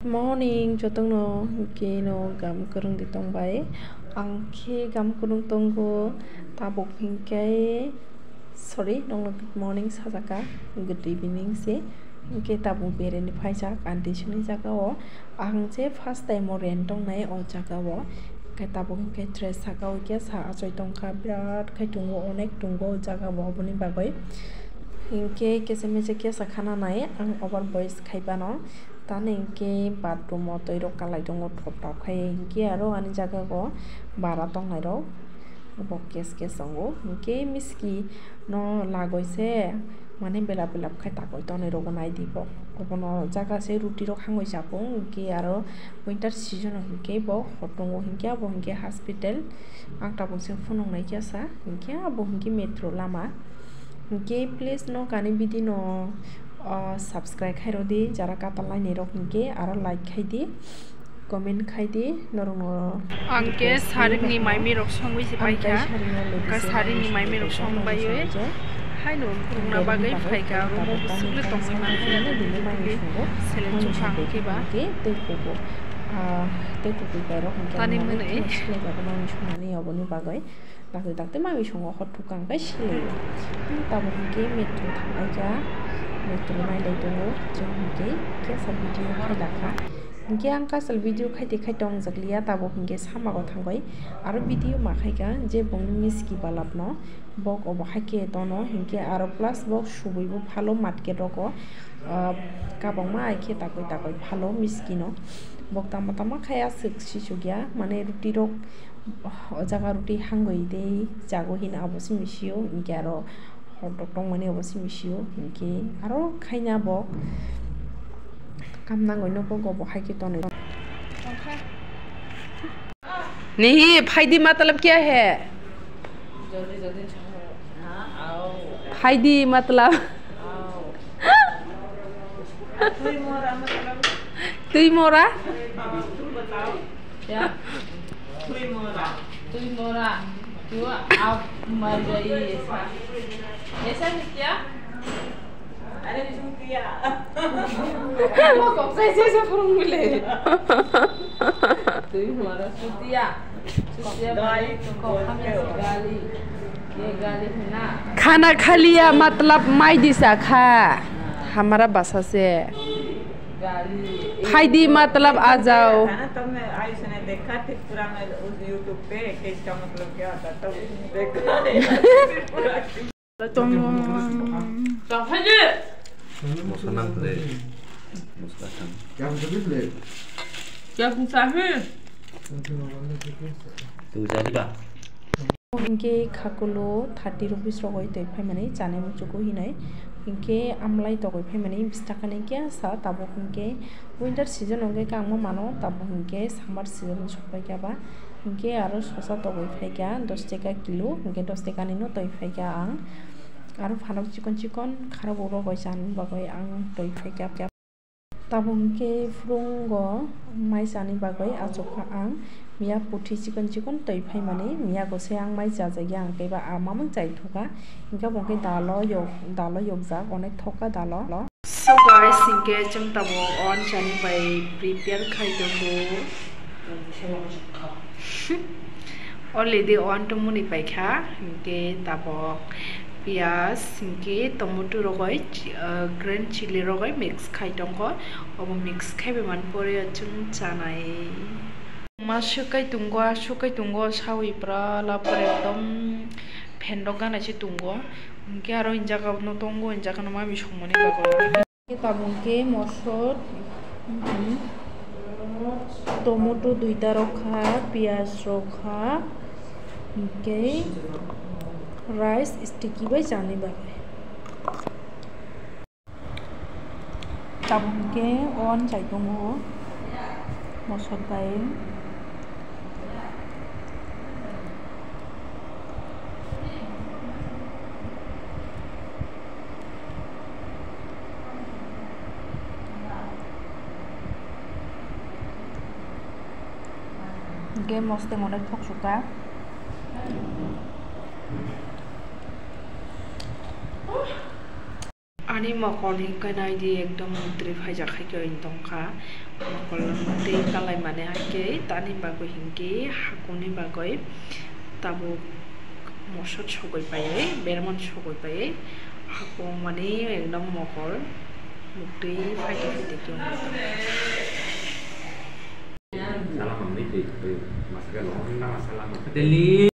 Morning, jotong no kino gam kurung di tong bai. Ang ke gam kurung tonggo tabok hingkai. Sorry, nong good morning sajaka, good evening se. Hingke tabok bere ni paisa anti suni jaka o. Ang je first time o rentong nai o jaka o. Kai tabok hingkai dress saka o kia sa ajoy tongka birat kai tungo onek tungo jaka o boni bagoi. Hingke kese meje kia sakana nai ang over boys khaiba no. Tane hingke bathroom o toiro kalai dongo thop thop khai hingke aro ani jaga go bara tongnai ro bo kes songo hingke miski no lagoise mane bela khai takoi tonai ro nai dibo obono jaga se ruti ro khangoi japo hingke aro winter season hingke bo hotongo hingke abo hingke hospital ang tabok se phunong nai kiasa hingke abo hingke metro lama hingke please no kani bidi no subscribe khai rodi jara katalai nei rok hingke aro like khai di comment khai di norong angke saring ni maimi rok songwi se paikha ka saring ni maimi rok songbai ye hai no rungna bagai phaika romo busule tongoi man khana dile maimi sele chupang ke ba ke te koko bai rok hingke tani mene sele ba maimi sonani oboni bagai dakte maimi songo hotukang kai sele tabo hingke metro thangai metro mai lai dongo jong hingke ke sal video khai dakha hingke ang ka sal video khai tong jakliya tabo hingke samago thangbai aro video ma khaika je bong miski balap no bok obo haike tono hingke aro plus bok subui bo phalo matke roko kabong ma aike takoi phalo miski no bok tama khaya sikshi sugya mane ruti rok jaga ruti hangoi dei jago hin abosi misio hingke aro tong mane abosi misio hingke aro khaina bok kamnangoi no bo go haike tono नहीं फायदी मतलब क्या है फायदी मतलब तुई मोरा क्या तुई मोरा क्यों आप मर गई ऐसा नहीं क्या अरे सुतिया वो कब से फुरुंग मिले तुई मोरा सुतिया खाना खा लिया मतलब माई दिशा खा हमारा भाषा से फायदी मतलब आ जाओ तुमने आयुष ने देखा थी पूरा मैं उस YouTube पे कि इसका मतलब क्या होता तो देखा तुम क्या मुसाफिर तू जारी बा hingke khakulo 30 rupees rogoi toi phaimani jane muchuko hinai hingke amlai togoi phaimani 20 taka ni kya sa tabo hingke winter season onge kangmo mano tabo hingke summer season sopai kya ba hingke aro sosa togoi phaika 10 taka kilo hingke 10 taka ni no toi phaika ang aro phanok chikon kharo rogoi jan bagoi ang toi phaika tabo hingke frungo mai jani bagoi ajoka ang Mia puthi chikon toi phai mani mia go se ang mai ja yang ke ba amamang jai thoka inka bongke dalo yok ja onek thoka dalo so guys inke chum tabo on chani by prepare khai dongo already on to muni paikha inke tabo pias inke tomato rogoi green chili rogoi mix khai dongo obo mix khai be man pore chum chanai Masukai tunggo sawi pra lapar ekdom pendok gana si tunggo mungkin aro injaka no tunggo injaka no mami somoni bago kita mungkin mosot tomato 2 ta rokha pias rokha mungkin rice sticky bai jani bagai tabungke on jai dongo mosot bai game mostly monek thok suka ani makon hingkai nai di ekdom utri phai jakhai ke intongkha mokol tei kalai mane hake tani bagoi hingke hakuni bagoi tabo mosot sogoi paye berman sogoi paye hako mane ekdom mokol mukti faite faite kyo Salah pemilih, masalah lo, enggak masalah.